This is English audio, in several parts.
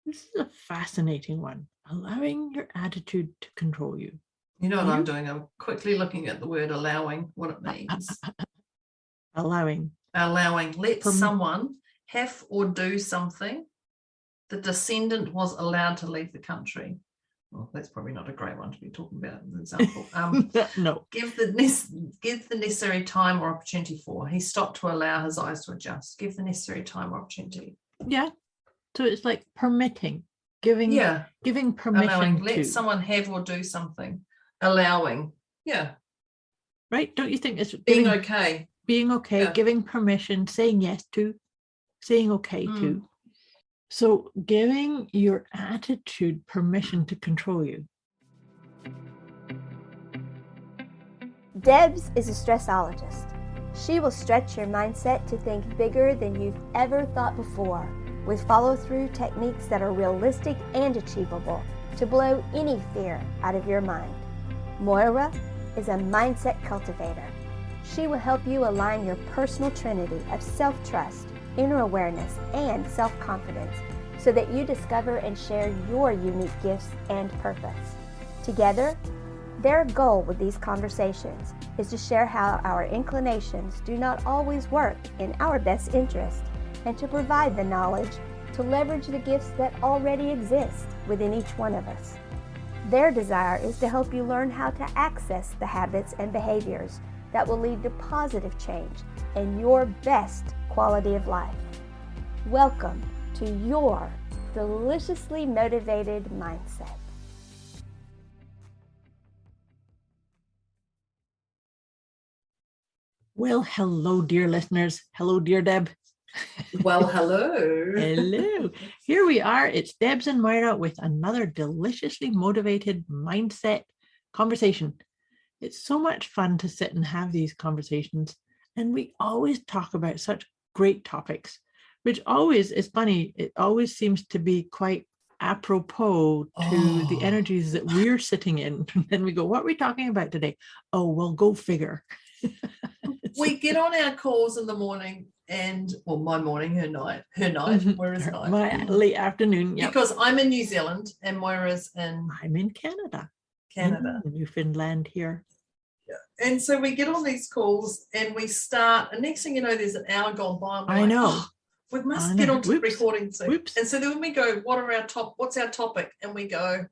This is a fascinating one. Allowing your attitude to control you. You know what I'm doing? I'm quickly looking at the word allowing, what it means. Allowing. Let someone have or do something. The descendant was allowed to leave the country. Well, that's probably not a great one to be talking about as an example. No. Give the necessary time or opportunity for. He stopped to allow his eyes to adjust. Give the necessary time or opportunity. Yeah. So it's like permitting, giving permission. Allowing. Let someone have or do something. Allowing. Yeah. Right? Don't you think it's being okay? Being okay, giving permission, saying yes to, saying okay to. So giving your attitude permission to control you. Debz is a stressologist. She will stretch your mindset to think bigger than you've ever thought before, with follow-through techniques that are realistic and achievable to blow any fear out of your mind. Moira is a mindset cultivator. She will help you align your personal trinity of self-trust, inner awareness, and self-confidence so that you discover and share your unique gifts and purpose. Together, their goal with these conversations is to share how our inclinations do not always work in our best interest and to provide the knowledge to leverage the gifts that already exist within each one of us. Their desire is to help you learn how to access the habits and behaviors that will lead to positive change and your best quality of life. Welcome to your deliciously motivated mindset. Well, hello, dear listeners. Hello, dear Deb. Well, hello. Hello. Here we are. It's Debz and Moira with another deliciously motivated mindset conversation. It's so much fun to sit and have these conversations. And we always talk about such great topics, which always is funny. It always seems to be quite apropos to the energies that we're sitting in. And then we go, what are we talking about today? Oh, well, go figure. We get on our calls in the morning and, well, my morning, her night, Moira's night. My late afternoon, yeah. Because I'm in New Zealand and Moira's in... I'm in Canada. Newfoundland here. Yeah. And so we get on these calls and we start, and next thing you know, there's an hour gone by. I know. We must get on to recording soon. And so then we go, what's our topic? And we go,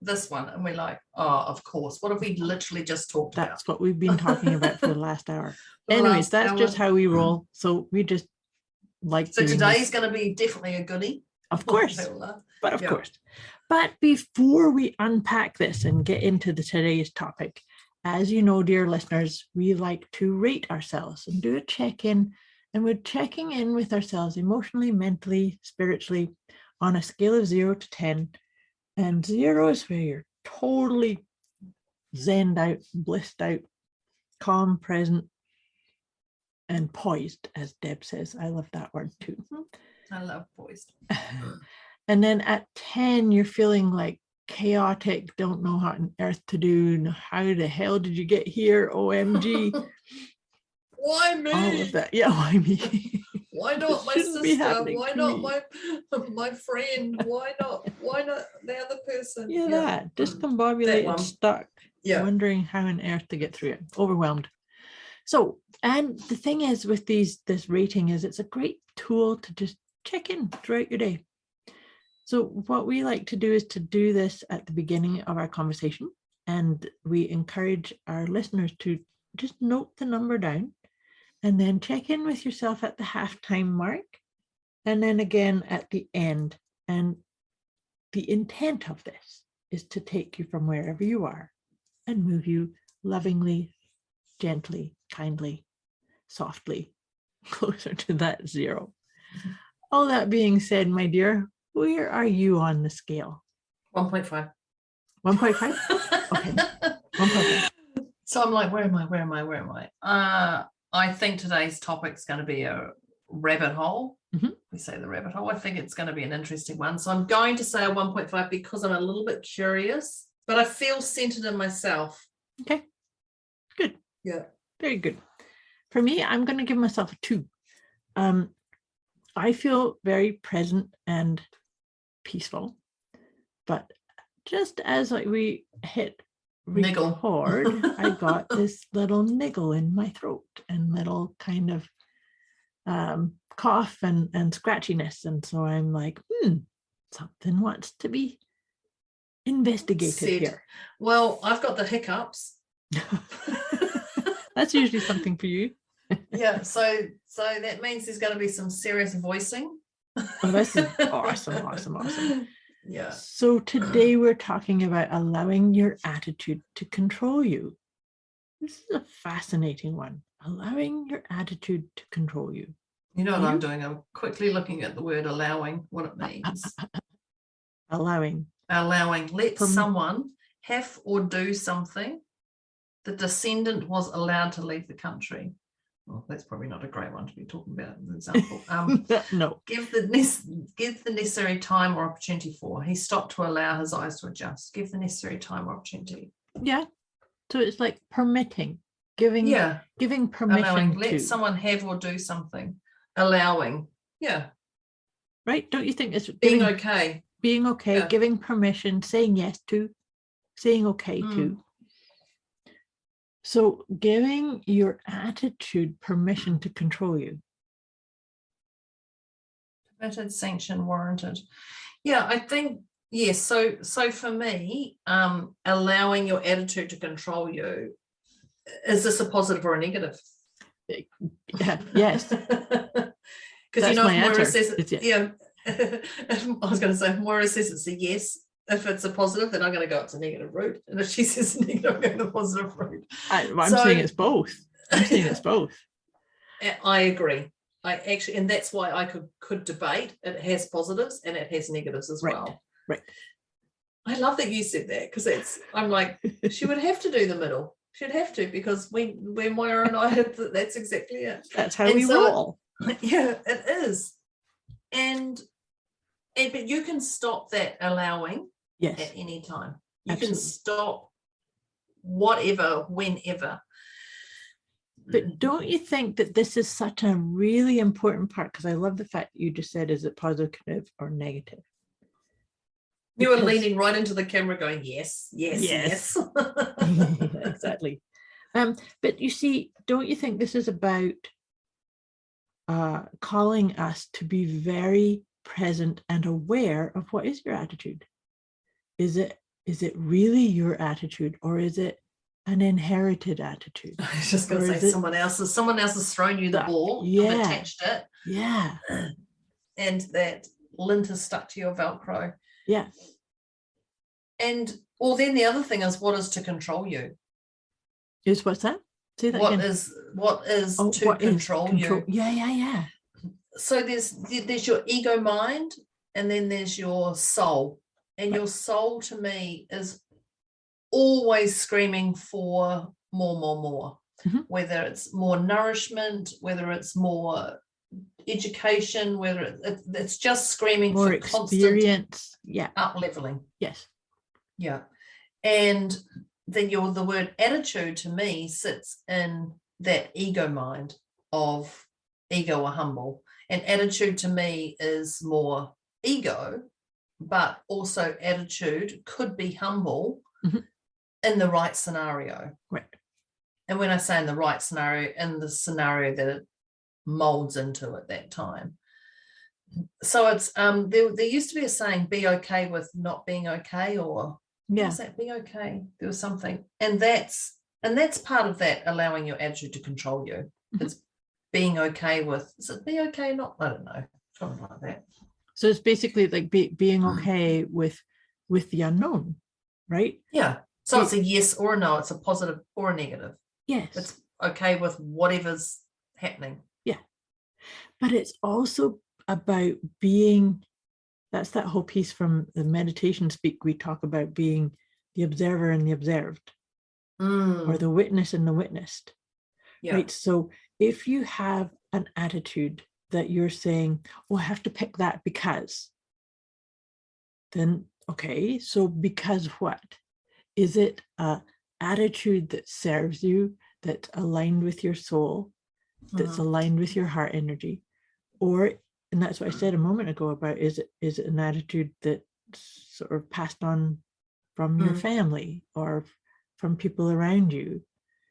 this one. And we're like, oh, of course. What have we literally just talked about? That's what we've been talking about for the last hour. Anyways, that's just how we roll. So we just like. So today's going to be definitely a goodie. Of course. Of course. But before we unpack this and get into today's topic, as you know, dear listeners, we like to rate ourselves and do a check-in. And we're checking in with ourselves emotionally, mentally, spiritually on a scale of 0 to 10. And 0 is where you're totally zenned out, blissed out, calm, present, and poised, as Deb says. I love that word too. I love poised. And then at 10, you're feeling like chaotic, don't know how on earth to do. How the hell did you get here? OMG. Why me? All of that. Yeah, why me? Why not my sister? Why not my friend? Why not the other person? Yeah, that discombobulated, stuck, wondering how on earth to get through it, overwhelmed. So, and the thing is with this rating is it's a great tool to just check in throughout your day. So what we like to do is to do this at the beginning of our conversation, and we encourage our listeners to just note the number down and then check in with yourself at the halftime mark and then again at the end. And the intent of this is to take you from wherever you are and move you lovingly, gently, kindly, softly closer to that 0. All that being said, my dear, where are you on the scale? 1.5. 1.5? Okay. 1.5. So I'm like, where am I? I think today's topic's going to be a rabbit hole. Mm-hmm. We say the rabbit hole. I think it's going to be an interesting one. So I'm going to say a 1.5 because I'm a little bit curious, but I feel centered in myself. Okay. Good. Yeah. Very good. For me, I'm going to give myself a 2. I feel very present and peaceful. But just as like we hit Niggle. record, I got this little niggle in my throat and little kind of cough and scratchiness. And so I'm like, something wants to be investigated here. Well, I've got the hiccups. That's usually something for you. Yeah, so that means there's going to be some serious voicing. Oh, this is awesome. Yeah. So today we're talking about allowing your attitude to control you. This is a fascinating one. Allowing your attitude to control you. You know what I'm doing? I'm quickly looking at the word allowing, what it means. Allowing. Let someone have or do something. The descendant was allowed to leave the country. Well, that's probably not a great one to be talking about as an example. No. Give the necessary time or opportunity for. He stopped to allow his eyes to adjust. Give the necessary time or opportunity. Yeah. So it's like permitting, giving permission. Allowing. Let someone have or do something. Allowing. Yeah. Right? Don't you think it's being okay? Being okay, giving permission, saying yes to, saying okay to. So giving your attitude permission to control you. Permitted, sanctioned, warranted. Yeah, I think, yes. So for me, allowing your attitude to control you, is this a positive or a negative? Yeah, yes. Because you know, if Moira says I was going to say, if Moira says it's a yes. If it's a positive, then I'm going to go it's a negative route. And if she says negative, I'm going the positive route. I'm saying it's both. I agree. I actually, and that's why I could debate. It has positives and it has negatives as well. Right. I love that you said that, because I'm like, she would have to do the middle. She'd have to, because when Moira and I had that's exactly it. That's how we roll. Yeah, it is. And but you can stop that allowing. Yes. At any time. You Absolutely. can stop whatever, whenever. But don't you think that this is such a really important part? Because I love the fact that you just said, is it positive or negative? You were leaning right into the camera going, yes. Exactly. But you see, don't you think this is about calling us to be very present and aware of what is your attitude? Is it really your attitude, or is it an inherited attitude? I was just going to say someone else has thrown you the ball, you've attached it. Yeah. And that lint is stuck to your Velcro. Yeah. And then the other thing is, what is to control you? Is what's that? Say that what again. What is to control you? Yeah. So there's your ego mind, and then there's your soul. And your soul, to me, is always screaming for more, whether it's more nourishment, whether it's more education, whether it's just screaming more for experience, up-leveling. Yes. Yeah. And then the word attitude, to me, sits in that ego mind of ego or humble. And attitude, to me, is more ego, but also attitude could be humble in the right scenario. Right. And when I say in the right scenario, in the scenario that it molds into at that time. So it's there used to be a saying, be okay with not being okay, or what was that? Be okay. There was something. And that's part of that, allowing your attitude to control you. It's being okay with, is it be okay? Not, I don't know. Something like that. So it's basically like being okay with the unknown, right? Yeah. So it's a yes or a no. It's a positive or a negative. Yes. It's okay with whatever's happening. Yeah. But it's also about being, that's that whole piece from the meditation speak. We talk about being the observer and the observed, or the witness and the witnessed. Yeah. Right. So if you have an attitude that you're saying, oh, I have to pick that because, then, okay, so because what? Is it an attitude that serves you, that's aligned with your soul, that's aligned with your heart energy? Or and that's what I said a moment ago about, is it an attitude that sort of passed on from your family or from people around you,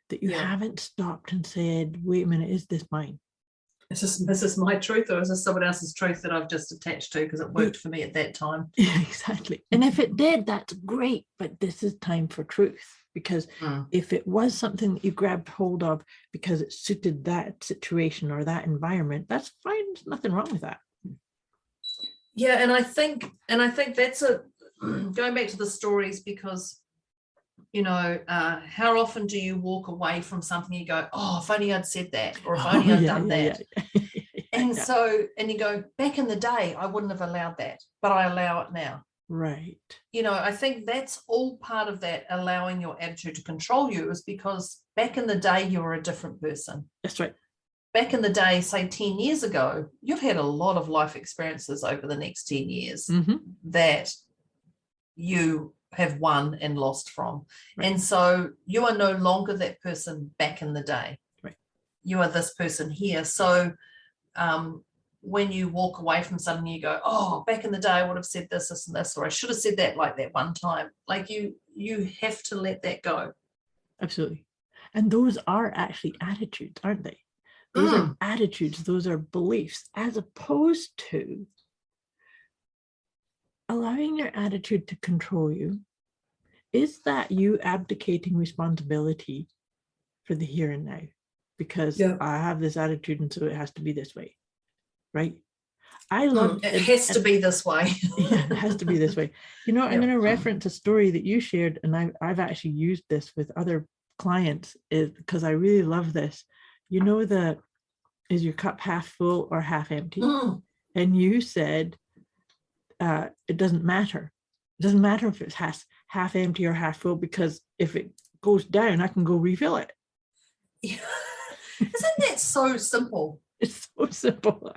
that you haven't stopped and said, wait a minute, is this mine? Is this my truth, or is this someone else's truth that I've just attached to because it worked for me at that time? Yeah, exactly. And if it did, that's great, but this is time for truth, because if it was something that you grabbed hold of because it suited that situation or that environment, that's fine. There's nothing wrong with that. Yeah, and I think that's going back to the stories, because how often do you walk away from something, you go, oh, if only I'd said that, or if only I'd done that. And so, and you go, back in the day, I wouldn't have allowed that, but I allow it now. Right. I think that's all part of that, allowing your attitude to control you, is because back in the day, you were a different person. That's right. Back in the day, say 10 years ago, you've had a lot of life experiences over the next 10 years that you have won and lost from. Right. And so you are no longer that person back in the day. Right. You are this person here. So when you walk away from something, you go, oh, back in the day, I would have said this, this, and this, or I should have said that like that one time. Like you have to let that go. Absolutely. And those are actually attitudes, aren't they? Those are attitudes, those are beliefs, as opposed to allowing your attitude to control you. Is that you abdicating responsibility for the here and now? Because I have this attitude, and so it has to be this way, right? I love it. Has to be this way. Yeah, it has to be this way. I'm going to reference a story that you shared, and I've actually used this with other clients, is because I really love this. Is your cup half full or half empty? And you said, it doesn't matter. It doesn't matter if it's half empty or half full, because if it goes down, I can go refill it. Yeah. Isn't that so simple? It's so simple.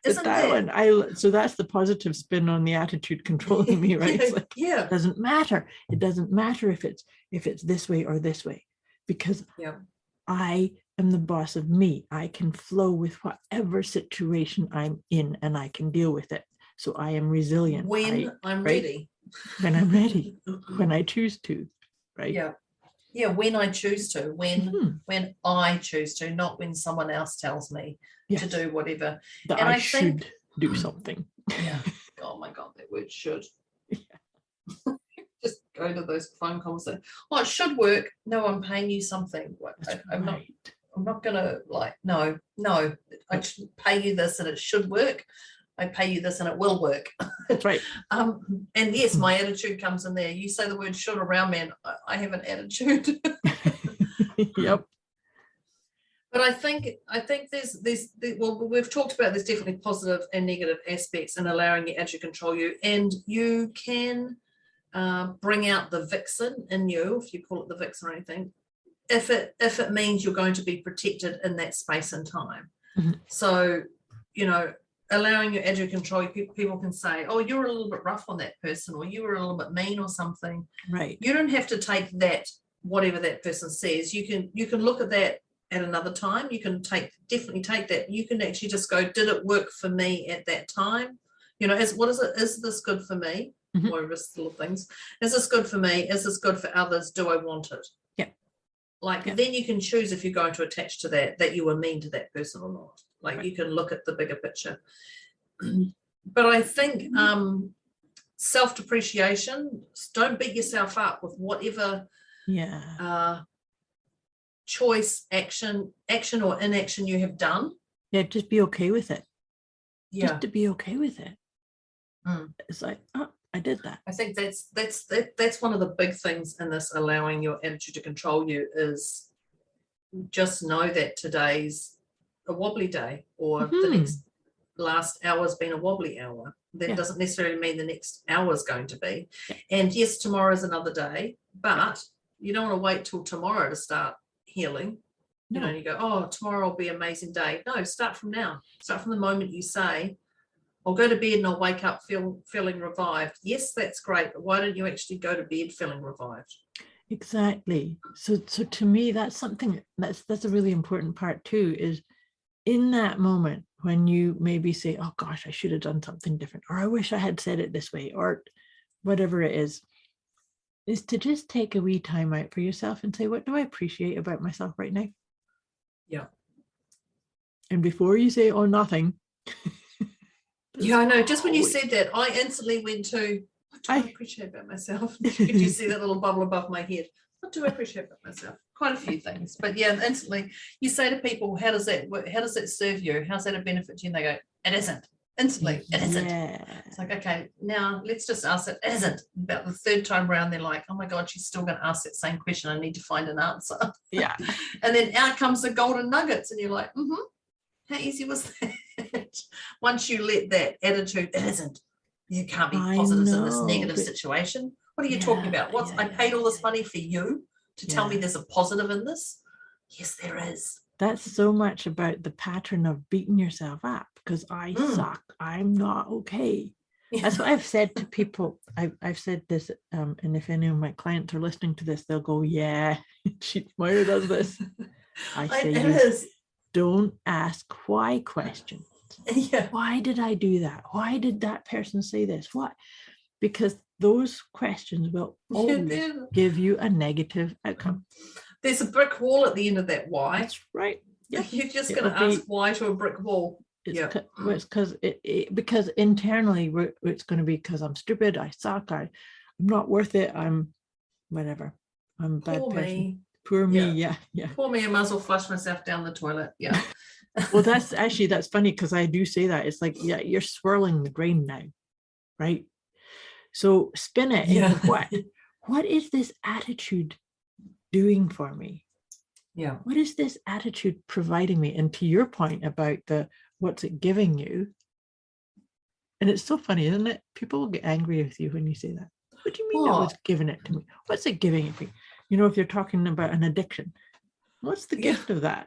Isn't that? So that's the positive spin on the attitude controlling me, right? It's like, it doesn't matter. It doesn't matter if it's this way or this way, because I am the boss of me. I can flow with whatever situation I'm in, and I can deal with it. So I am resilient. When I'm ready. When I'm ready. When I choose to. Right. Yeah. Yeah. When I choose to. When I choose to, not when someone else tells me to do whatever. That I should do something. Yeah. Oh my God, that word should. Yeah. Just go to those phone calls and, it should work. No, I'm paying you something. I'm not gonna no, I should pay you this and it should work. I pay you this and it will work. That's right. And yes, my attitude comes in there. You say the word should around me, and I have an attitude. Yep. But I think we've talked about there's definitely positive and negative aspects in allowing your attitude to control you, and you can bring out the vixen in you, if you call it the vixen or anything, if it means you're going to be protected in that space and time. So, allowing your attitude to control you, people can say, oh, you're a little bit rough on that person, or you were a little bit mean or something. Right. You don't have to take that, whatever that person says. You can look at that at another time. You can definitely take that. You can actually just go, did it work for me at that time? What is it? Is this good for me? Moira little things. Is this good for me? Is this good for others? Do I want it? Then you can choose if you're going to attach to that you were mean to that person or not. You can look at the bigger picture. But I think self-depreciation, don't beat yourself up with whatever choice, action or inaction you have done. Yeah, just be okay with it. Just to be okay with it. It's like, oh, I did that. I think that's one of the big things in this, allowing your attitude to control you, is just know that today's a wobbly day, or the next last hour's been a wobbly hour. That doesn't necessarily mean the next hour is going to be. And yes, tomorrow's another day, but you don't want to wait till tomorrow to start healing. You go, oh, tomorrow will be an amazing day. No, start from now. Start from the moment you say, I'll go to bed and I'll wake up feeling revived. Yes, that's great, but why don't you actually go to bed feeling revived? Exactly. So to me, that's something that's a really important part too, is in that moment when you maybe say, oh gosh, I should have done something different, or I wish I had said it this way, or whatever it is to just take a wee time out for yourself and say, what do I appreciate about myself right now? Yeah. And before you say, oh, nothing. Yeah, I know. Just when you said that, I instantly went to, what do I appreciate about myself? Did you see that little bubble above my head? What do I appreciate about myself? Quite a few things. But yeah, instantly you say to people, how does that work? How does that serve you? How's that a benefit to you? And they go, it isn't. Instantly, it isn't. Yeah. It's like, okay, now let's just ask it. It isn't. About the third time around, they're like, oh my God, she's still going to ask that same question. I need to find an answer. Yeah. And then out comes the golden nuggets, and you're like, how easy was that? Once you let that attitude, it isn't. You can't be positives in this negative situation. What are you talking about? I paid all this money for you to tell me there's a positive in this? Yes, there is. That's so much about the pattern of beating yourself up because I suck. I'm not okay. Yeah. That's what I've said to people. I've said this, and if any of my clients are listening to this, they'll go, yeah, Moira does this. I say, don't ask why questions. Yeah. Why did I do that? Why did that person say this? What? Because those questions will always give you a negative outcome. There's a brick wall at the end of that why. That's right. Yeah. You're just going to ask why to a brick wall. It's because internally it's going to be because I'm stupid, I suck, I'm not worth it, I'm whatever, I'm a bad person. Poor me. Yeah. Poor me, I might as well flush myself down the toilet. Yeah. Well, that's funny because I do say that. It's like, yeah, you're swirling the grain now, right? So spin it. Yeah. What is this attitude doing for me? Yeah. What is this attitude providing me? And to your point about what's it giving you? And it's so funny, isn't it? People will get angry with you when you say that. What do you mean what's giving it to me? What's it giving it to me? You know, if you're talking about an addiction, what's the gift of that?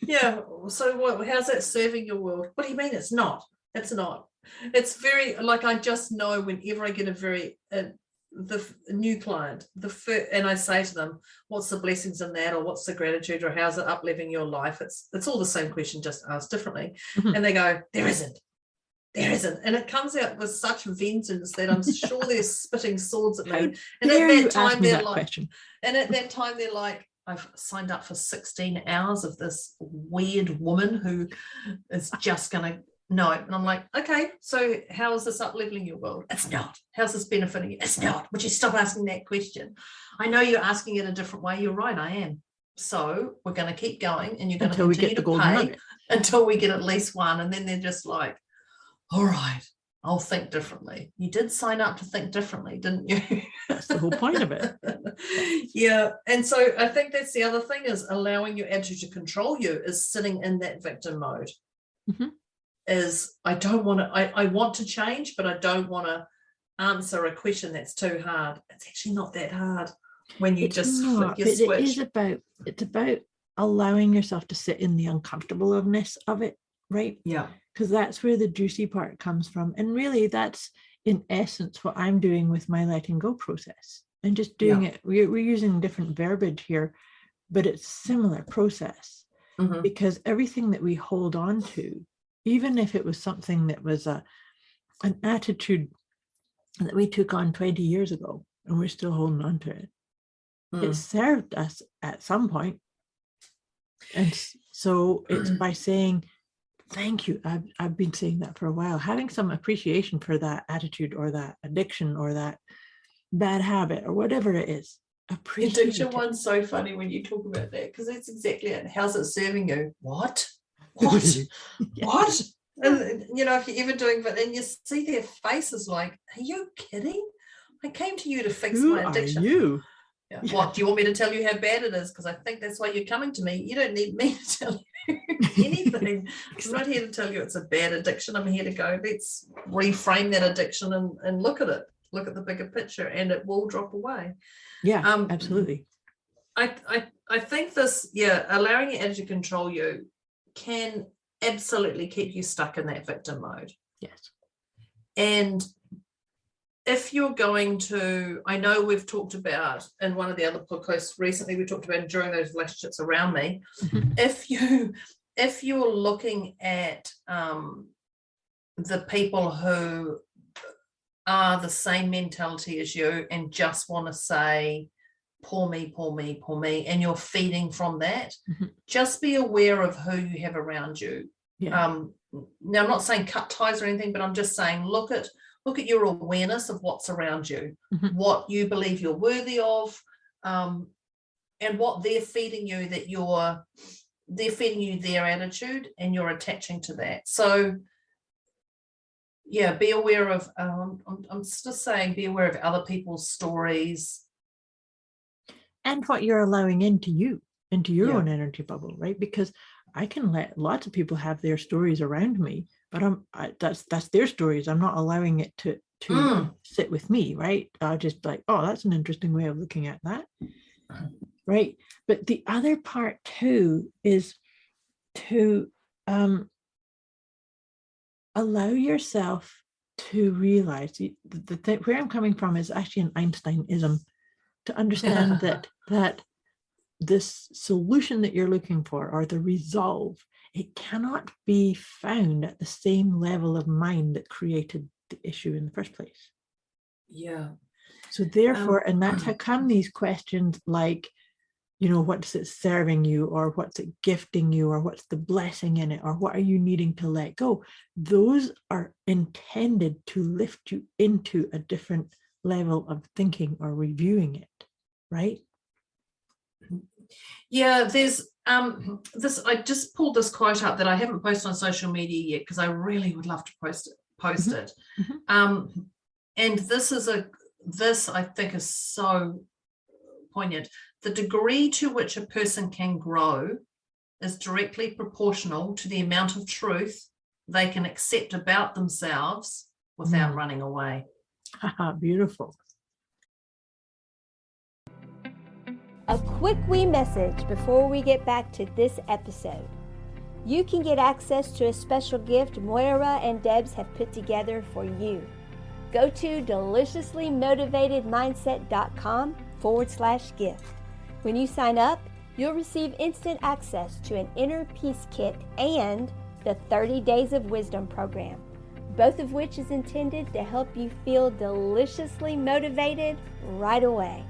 Yeah. So how's that serving your world? What do you mean it's not? It's not. It's very, like, I just know whenever I get the new client, and I say to them, what's the blessings in that, or what's the gratitude, or how's it uplifting your life? It's all the same question, just asked differently. And they go, there isn't. And it comes out with such vengeance that I'm sure they're spitting swords at me. And at that time they're like, I've signed up for 16 hours of this weird woman who is just going to know it. And I'm like, okay, so how is this up-leveling your world? It's not. How's this benefiting you? It's not. Would you stop asking that question? I know you're asking it a different way. You're right, I am. So we're going to keep going, and you're going to continue to pay until we get at least one. And then they're just like, all right, I'll think differently. You did sign up to think differently, didn't you? That's the whole point of it. Yeah. And so I think that's the other thing, is allowing your attitude to control you, is sitting in that victim mode. Is I want to change, but I don't want to answer a question that's too hard. It's actually not that hard when you flip your switch. It's about allowing yourself to sit in the uncomfortableness of it, right? Yeah. Because that's where the juicy part comes from. And really that's in essence what I'm doing with my letting go process. And just doing it. We're using different verbiage here, but it's similar process. Because everything that we hold on to, even if it was something that was an attitude that we took on 20 years ago and we're still holding on to it, it served us at some point. And so it's by saying, thank you. I've been saying that for a while, having some appreciation for that attitude or that addiction or that bad habit or whatever it is. Addiction one's so funny when you talk about that, because it's exactly it. How's it serving you? What? What? And you know, if you're ever doing that and you see their faces like, are you kidding? I came to you to fix my addiction. Are you? Yeah. What, do you want me to tell you how bad it is? Because I think that's why you're coming to me. You don't need me to tell you anything. I'm not here to tell you it's a bad addiction. I'm here to go, let's reframe that addiction and look at it. Look at the bigger picture, and it will drop away. Yeah, absolutely. I think this, allowing your attitude to control you can absolutely keep you stuck in that victim mode. Yes. And if you're going to, I know we've talked about in one of the other podcasts recently, we talked about enduring those relationships around me. If you if you're looking at the people who are the same mentality as you and just want to say, poor me, poor me, poor me, and you're feeding from that, just be aware of who you have around you. Now, I'm not saying cut ties or anything, but I'm just saying look at your awareness of what's around you, what you believe you're worthy of, and what they're feeding you, they're feeding you their attitude and you're attaching to that. So yeah, be aware of, I'm just saying, be aware of other people's stories. And what you're allowing into your own energy bubble, right? Because I can let lots of people have their stories around me, but that's their stories. I'm not allowing it to sit with me, right? I'll just be like, oh, that's an interesting way of looking at that, right? But the other part too is to allow yourself to realize where I'm coming from is actually an Einsteinism, to understand that this solution that you're looking for, or the resolve, it cannot be found at the same level of mind that created the issue in the first place. Yeah. So therefore, and that's how come these questions like, what's it serving you, or what's it gifting you, or what's the blessing in it, or what are you needing to let go? Those are intended to lift you into a different level of thinking or reviewing it, right? Yeah, there's this, I just pulled this quote up that I haven't posted on social media yet because I really would love to post it. And this I think is so poignant. The degree to which a person can grow is directly proportional to the amount of truth they can accept about themselves without running away. Beautiful. A quick wee message before we get back to this episode. You can get access to a special gift Moira and Debz have put together for you. Go to deliciouslymotivatedmindset.com/gift. When you sign up, you'll receive instant access to an inner peace kit and the 30 Days of Wisdom program, both of which is intended to help you feel deliciously motivated right away.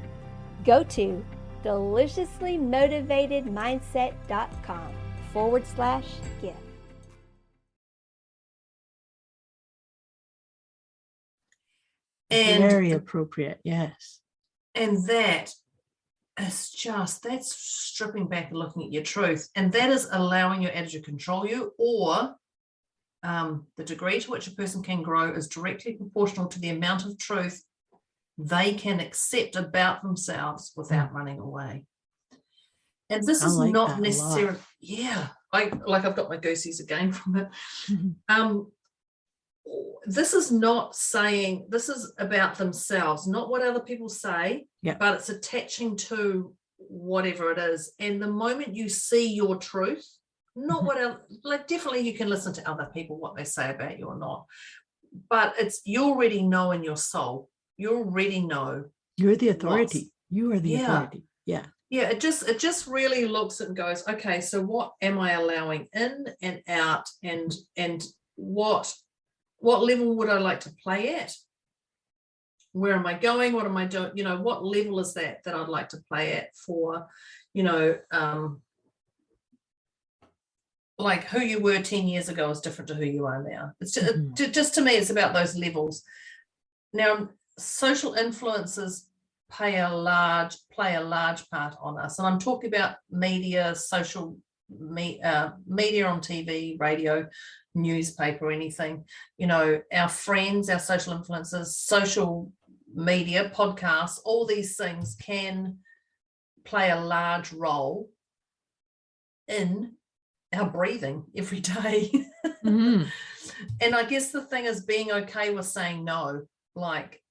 Go to deliciouslymotivatedmindset.com/gift. And very appropriate, yes. And that's stripping back and looking at your truth, and that is allowing your attitude to control you, or the degree to which a person can grow is directly proportional to the amount of truth they can accept about themselves without running away. And this is not necessarily, I've got my goosies again from it. This is not saying, this is about themselves, not what other people say, but it's attaching to whatever it is. And the moment you see your truth, not what else, like definitely you can listen to other people, what they say about you or not, but it's, you already know in your soul, you already know. You're the authority. You are the authority. Yeah. Yeah, it just really looks and goes, okay, so what am I allowing in and out, and what level would I like to play at? Where am I going? What am I doing? What level is that I'd like to play at for, like who you were 10 years ago is different to who you are now. It's just to me, it's about those levels. Now, social influences play a large part on us, and I'm talking about media, media on TV, radio, newspaper, anything. Our friends, our social influences, social media, podcasts, all these things can play a large role in our breathing every day. And I guess the thing is being okay with saying no, like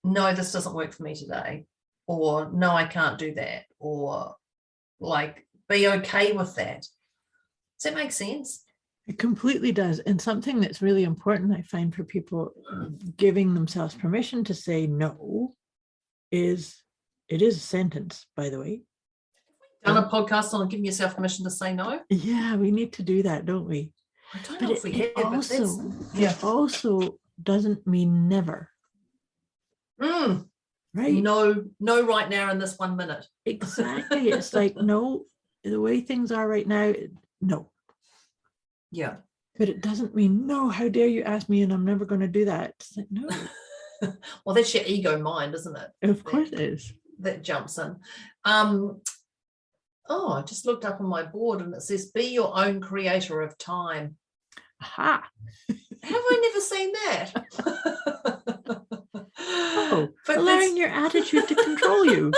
no, this doesn't work for me today, or no, I can't do that, or like be okay with that. Does that make sense? It completely does. And something that's really important, I find, for people giving themselves permission to say no it is a sentence, by the way. done a podcast on giving yourself permission to say no. Yeah, we need to do that, don't we? I don't know if we have, but that's, it also doesn't mean never. Right? No, right now in this 1 minute. Exactly. It's like, no, the way things are right now, no. Yeah. But it doesn't mean, no, how dare you ask me and I'm never going to do that. It's like, no. Well, that's your ego mind, isn't it? Of course it is. That jumps in. I just looked up on my board and it says, be your own creator of time. Aha. Have I never seen that? But allowing your attitude to control you.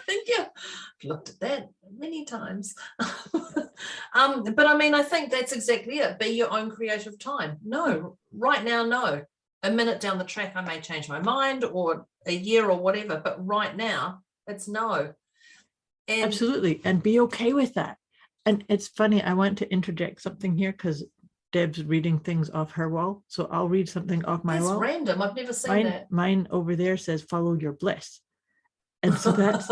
Thank you. I've looked at that many times. But I mean, I think that's exactly it. Be your own creator of time. No, right now, no. A minute down the track, I may change my mind, or a year or whatever, but right now, it's no. And absolutely. And be okay with that. And it's funny, I want to interject something here because Deb's reading things off her wall. So I'll read something off my wall. It's random. I've never seen that. Mine over there says, follow your bliss. And so that's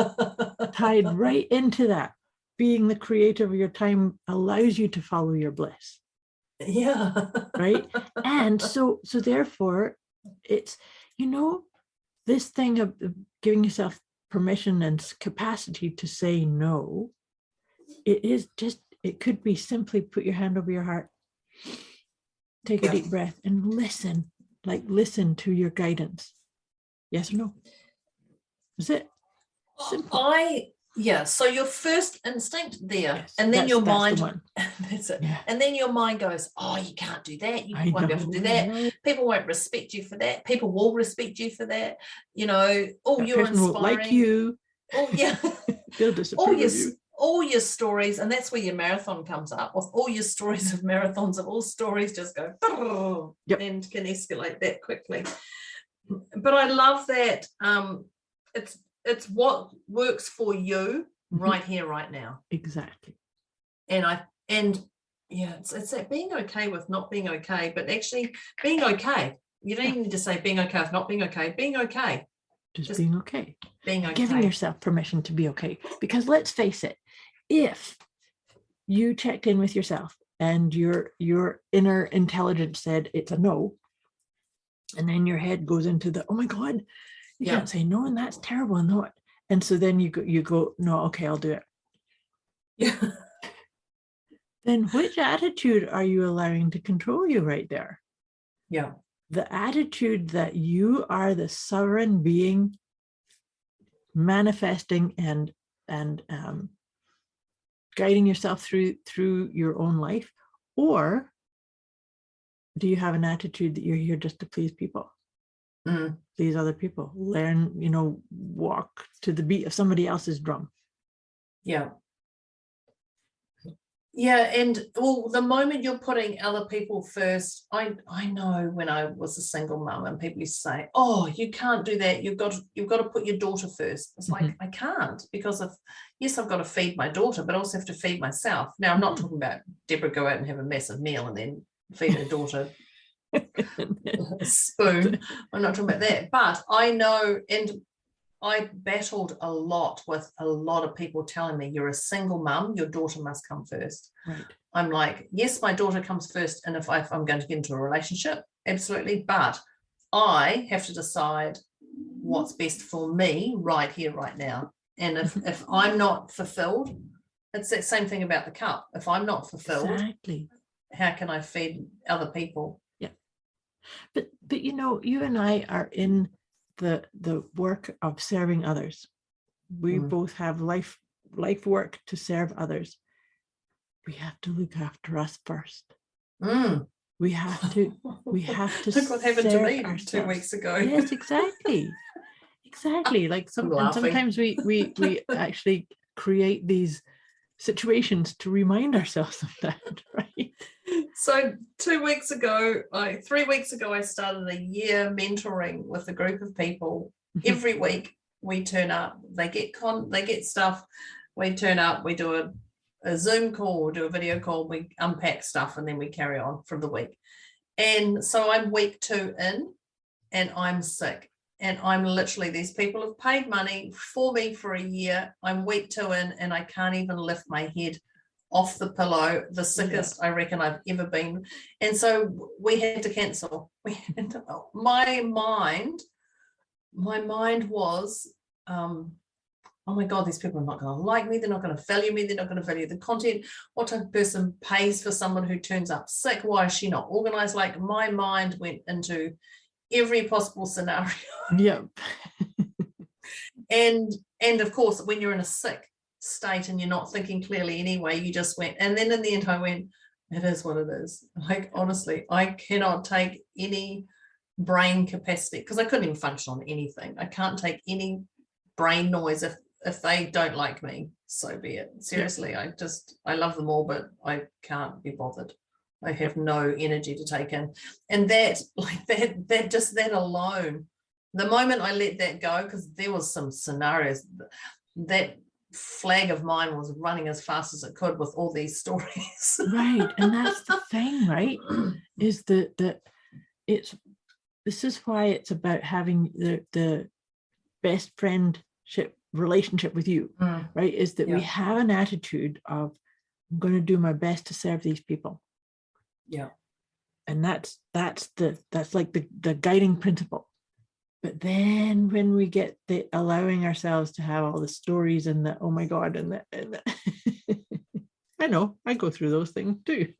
tied right into that. Being the creator of your time allows you to follow your bliss. Yeah. Right. And so therefore it's, this thing of giving yourself permission and capacity to say no, it could be simply put your hand over your heart, take a deep breath and listen to your guidance. Yes or no? That's it. Simple. So your first instinct there, yes, and then your mind, that's it. Yeah. And then your mind goes, oh, you can't do that. You won't be able to do that. People won't respect you for that. People will respect you for that. That you're inspiring. Like you. Oh, yeah. They'll disapprove of you. All your stories, and that's where your marathon comes up, with all your stories of marathons, of all stories just go, and can escalate that quickly. But I love that it's what works for you right here, right now. Exactly. It's that being okay with not being okay, but actually being okay. You don't even need to say being okay with not being okay, being okay. Just being okay. Being okay. Giving yourself permission to be okay. Because let's face it, if you checked in with yourself and your inner intelligence said it's a no, and then your head goes into the, oh my God, you can't say no, and that's terrible, and so then you go, no, okay, I'll do it. Yeah. Then which attitude are you allowing to control you right there? Yeah. The attitude that you are the sovereign being manifesting and guiding yourself through your own life, or do you have an attitude that you're here just to please people? Please other people, learn, walk to the beat of somebody else's drum. Yeah. And the moment you're putting other people first, I know when I was a single mum and people used to say, oh, you can't do that, you've got to put your daughter first. It's like, I can't, because I've got to feed my daughter, but I also have to feed myself. Now, I'm not talking about Deborah go out and have a massive meal and then feed her daughter a spoon. I'm not talking about that, but I know, and I battled a lot with a lot of people telling me, you're a single mum, your daughter must come first. Right. I'm like, yes, my daughter comes first, and if I'm going to get into a relationship, absolutely, but I have to decide what's best for me right here, right now. And if I'm not fulfilled, it's that same thing about the cup. If I'm not fulfilled, exactly, how can I feed other people? Yeah. But you and I are in the work of serving others. We both have life work to serve others. We have to look after us first. We have to look what happened to me ourselves. 2 weeks ago. Yes, exactly. Like sometimes we actually create these situations to remind ourselves of that, right? So 3 weeks ago, I started a year mentoring with a group of people. Every week we turn up, they get stuff, we turn up, we do a Zoom call, do a video call, we unpack stuff, and then we carry on from the week. And so I'm week 2 in, and I'm sick. and I'm literally, these people have paid money for me for a year. I'm week 2 in, and I can't even lift my head off the pillow, the sickest I reckon I've ever been. And so we had to cancel. My mind was, oh my God, these people are not going to like me. They're not going to value me. They're not going to value the content. What type of person pays for someone who turns up sick? Why is she not organized? Like, my mind went into every possible scenario. Yep. And of course, when you're in a sick state and you're not thinking clearly anyway, you just went. And then in the end, I went, it is what it is. Like, honestly, I cannot take any brain capacity, because I couldn't even function on anything. I can't take any brain noise. If they don't like me, so be it. Seriously, yeah. I love them all, but I can't be bothered. I have no energy to take in. And that alone, the moment I let that go, because there was some scenarios, that flag of mine was running as fast as it could with all these stories. Right. And that's the thing, right? Is that this is why it's about having the best friendship relationship with you, right? Is that we have an attitude of, I'm going to do my best to serve these people. Yeah. And that's like the guiding principle. But then when we get the allowing ourselves to have all the stories and the, oh my God, and the I know, I go through those things too.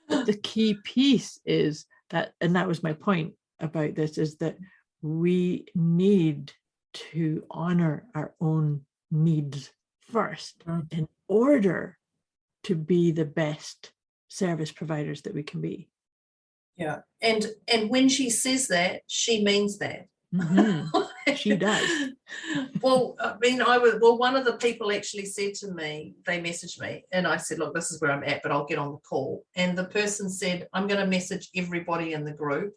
But the key piece is that, and that was my point about this, is that we need to honor our own needs first in order to be the best service providers that we can be. Yeah. And when she says that, she means that. Mm-hmm. She does. Well, I mean, one of the people actually said to me, they messaged me, and I said, look, this is where I'm at, but I'll get on the call. And the person said, I'm going to message everybody in the group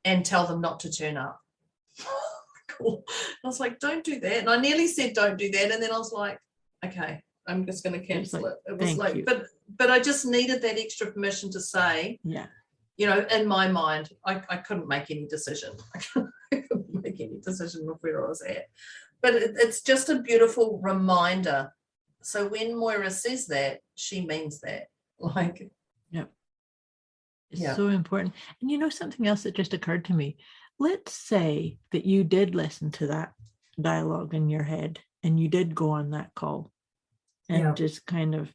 and tell them not to turn up. Cool. I was like, don't do that. And I nearly said, don't do that. And then I was like, okay, I'm just going to cancel it. It was like, but I just needed that extra permission to say, yeah. You know, in my mind, I couldn't make any decision. I couldn't make any decision of where I was at. But it's just a beautiful reminder. So when Moira says that, she means that. Like, it's so important. And you know, something else that just occurred to me. Let's say that you did listen to that dialogue in your head and you did go on that call and just kind of,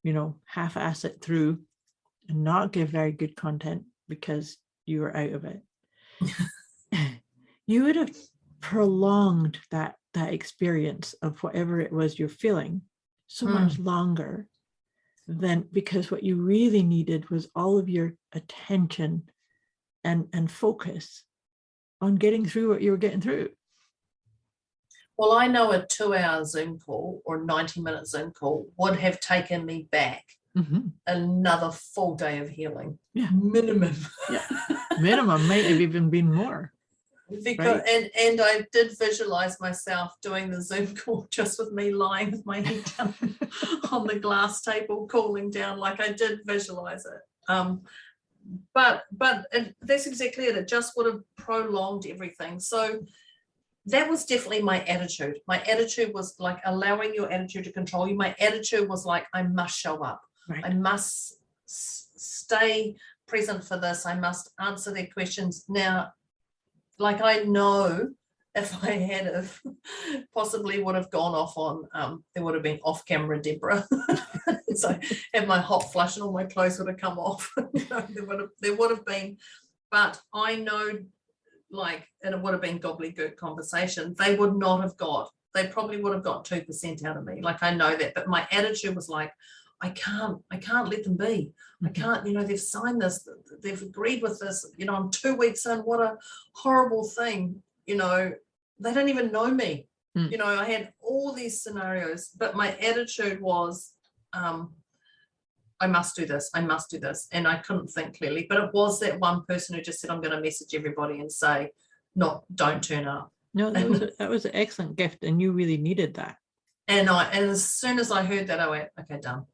you know, half-ass it through and not give very good content because you were out of it. You would have prolonged that experience of whatever it was you're feeling so much longer than, because what you really needed was all of your attention and focus on getting through what you were getting through. Well, I know a 2-hour Zoom call or 90-minute Zoom call would have taken me back another full day of healing. Minimum. Minimum might have even been more. Because, right? and I did visualize myself doing the Zoom call just with me lying with my head down on the glass table, cooling down. Like, I did visualize it. But that's exactly it. It just would have prolonged everything. So that was definitely my attitude. My attitude was like allowing your attitude to control you. My attitude was like, I must show up. Right. I must stay present for this. I must answer their questions. Now, like, I know if I had have possibly would have gone off on, there would have been off-camera Deborah. So had my hot flush and all my clothes would have come off. You know, there would have been, but I know, like, and it would have been gobbledygook conversation. They would not have got, they probably would have got 2% out of me. Like, I know that, but my attitude was like, I can't let them be. I can't, you know, they've signed this, they've agreed with this, you know, I'm 2 weeks in, what a horrible thing, you know, they don't even know me. You know, I had all these scenarios, but my attitude was, I must do this, I must do this. And I couldn't think clearly, but it was that one person who just said, I'm going to message everybody and say, don't turn up. No, that was an excellent gift, and you really needed that. And as soon as I heard that, I went, okay, done.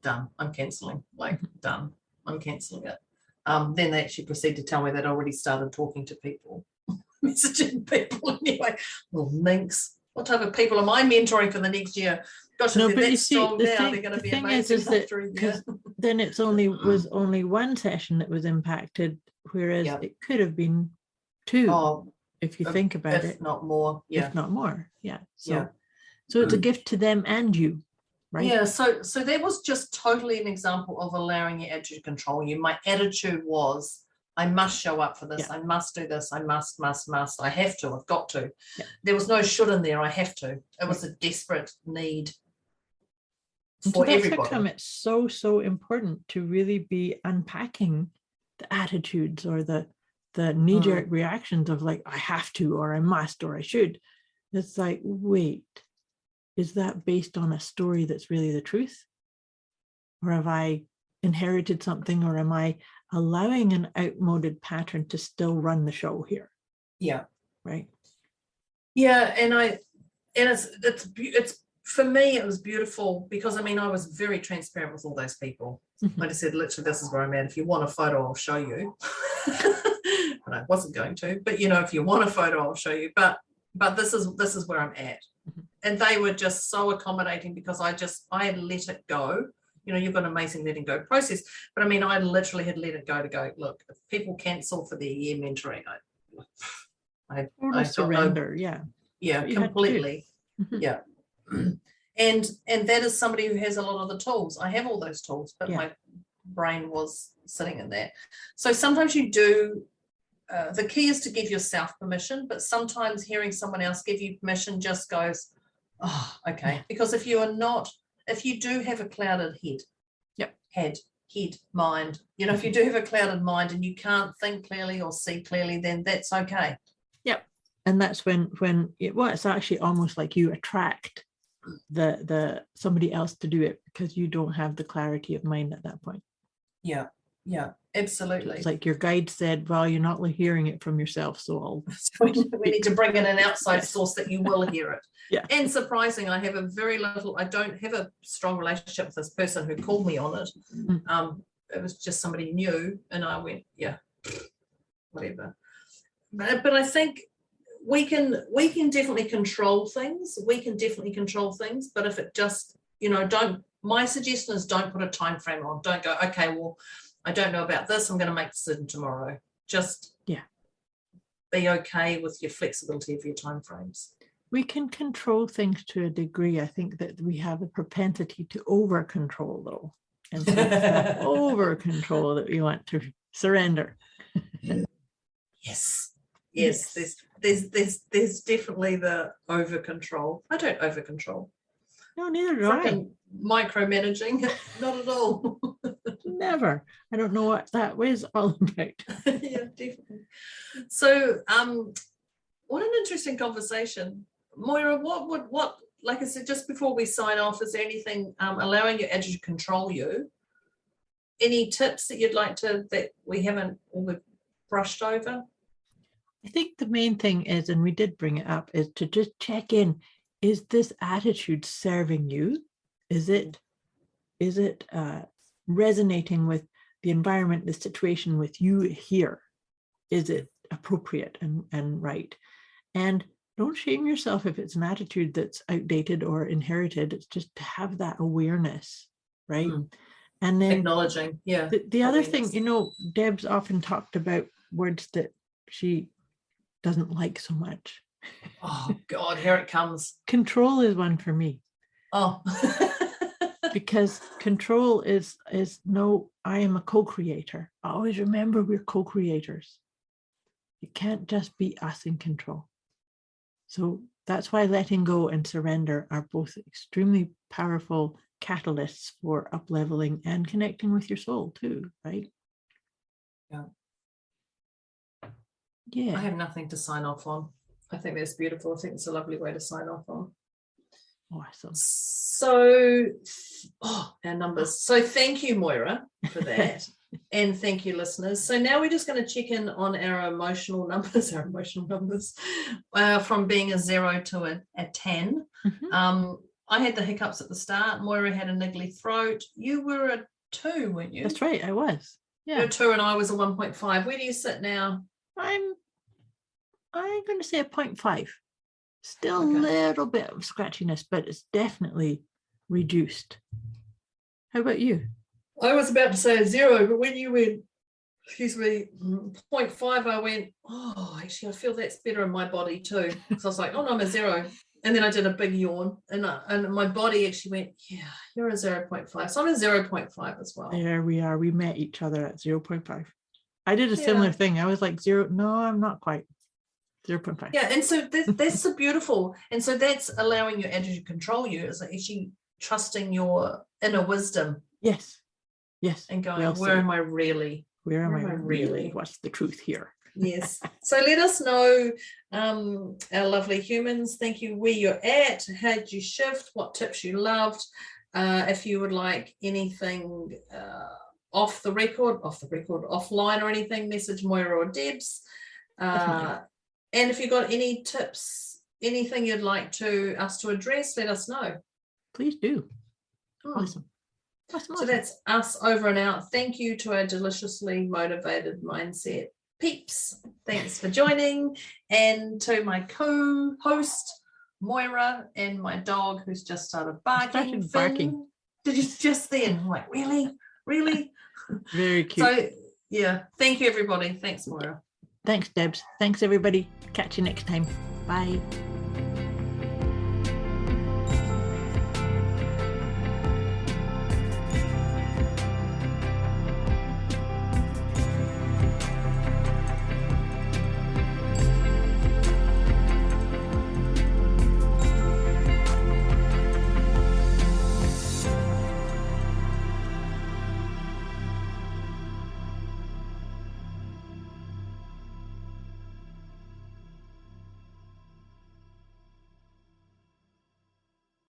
Done. I'm cancelling. Like, done. I'm cancelling it. Then they actually proceeded to tell me they'd already started talking to people. messaging people anyway. Well, minx, what type of people am I mentoring for the next year? Gosh, No, if but they're you that see, strong the now, thing, they're going to the be thing amazing is that after a year. because then it's was only one session that was impacted, whereas it could have been two, if you think about it. If not more, If not more, yeah. Yeah. So it's a gift to them and you, right? Yeah, so that was just totally an example of allowing your attitude to control you. My attitude was, I must show up for this. I must do this. I must. I have to. I've got to. Yeah. There was no should in there. I have to. It was a desperate need for that's everybody. How come it's so important to really be unpacking the attitudes or the knee-jerk reactions of like, I have to, or I must, or I should. It's like, wait, is that based on a story that's really the truth? Or have I inherited something, or am I allowing an outmoded pattern to still run the show here? Yeah. Right. Yeah, and it's for me, it was beautiful because I mean, I was very transparent with all those people. Like I said, literally, this is where I'm at. If you want a photo, I'll show you. But I wasn't going to. But you know, if you want a photo, I'll show you. But this is where I'm at. And they were just so accommodating because I had let it go. You know, you've got an amazing letting go process. But I mean, I literally had let it go to go, look, if people cancel for their year mentoring, I surrender, yeah, completely. Yeah. And that is somebody who has a lot of the tools. I have all those tools, but my brain was sitting in that. So sometimes you do, the key is to give yourself permission, but sometimes hearing someone else give you permission just goes, oh, okay. Because if you do have a clouded head, mind, you know, if you do have a clouded mind and you can't think clearly or see clearly, then that's okay. Yep. And that's when it's actually almost like you attract the somebody else to do it because you don't have the clarity of mind at that point. Yeah, absolutely. It's like your guide said, well, you're not hearing it from yourself, so we need to bring in an outside source that you will hear it. Yeah. And surprising, I don't have a strong relationship with this person who called me on it. It was just somebody new, and I went, yeah, whatever. But I think we can definitely control things. But if it just, you know, my suggestion is don't put a time frame on. Don't go, okay, well, I don't know about this. I'm going to make a decision tomorrow. Just be okay with your flexibility of your time frames. We can control things to a degree. I think that we have a propensity to over control, though, and so that over control that we want to surrender. Yes. There's definitely the over control. I don't over control. No, neither do I. Micromanaging, not at all. Never. I don't know what that was all about. Yeah, definitely. So, what an interesting conversation, Moira. What? Like I said, just before we sign off, is there anything allowing your attitude to control you? Any tips that you'd like that we haven't or we've brushed over? I think the main thing is, and we did bring it up, is to just check in. Is this attitude serving you? Is it resonating with the environment, the situation with you here? Is it appropriate and right? And don't shame yourself if it's an attitude that's outdated or inherited. It's just to have that awareness, right? And then acknowledging, the other thing, you know, Debz often talked about words that she doesn't like so much. Oh God, here it comes. Control is one for me. Oh. Because control is no, I am a co-creator. Always remember we're co-creators. It can't just be us in control. So that's why letting go and surrender are both extremely powerful catalysts for up-leveling and connecting with your soul too, right? Yeah. I have nothing to sign off on. I think that's beautiful. I think it's a lovely way to sign off on. Awesome. So, our numbers. So thank you, Moira, for that. And thank you, listeners. So now we're just going to check in on our emotional numbers, from being a 0 to a 10. I had the hiccups at the start. Moira had a niggly throat. You were a 2, weren't you? That's right, I was. Yeah. You're a 2 and I was a 1.5. Where do you sit now? I'm I'm going to say a 0.5. Still a little bit of scratchiness, but it's definitely reduced. How about you? I was about to say a 0, but when you went, 0.5, I went, oh, actually, I feel that's better in my body too. So I was like, oh, no, I'm a 0. And then I did a big yawn, and my body actually went, yeah, you're a 0.5. So I'm a 0.5 as well. There we are. We met each other at 0.5. I did a similar thing. I was like 0. No, I'm not quite. 0.5. Yeah, and so that's so beautiful. And so that's allowing your energy to control you. It's like actually trusting your inner wisdom. Yes. And going, where am I really? Where am I really? What's the truth here? Yes. So let us know, our lovely humans. Thank you where you're at. How did you shift? What tips you loved? If you would like anything off the record, offline or anything, message Moira or Debz. And if you've got any tips, anything you'd like us to address, let us know. Please do. Awesome. So that's us over and out. Thank you to our deliciously motivated mindset peeps. Thanks for joining. And to my co-host, Moira, and my dog who's just started barking. Did you just then? I'm like, really? Very cute. So, yeah. Thank you, everybody. Thanks, Moira. Thanks, Debz. Thanks, everybody. Catch you next time. Bye.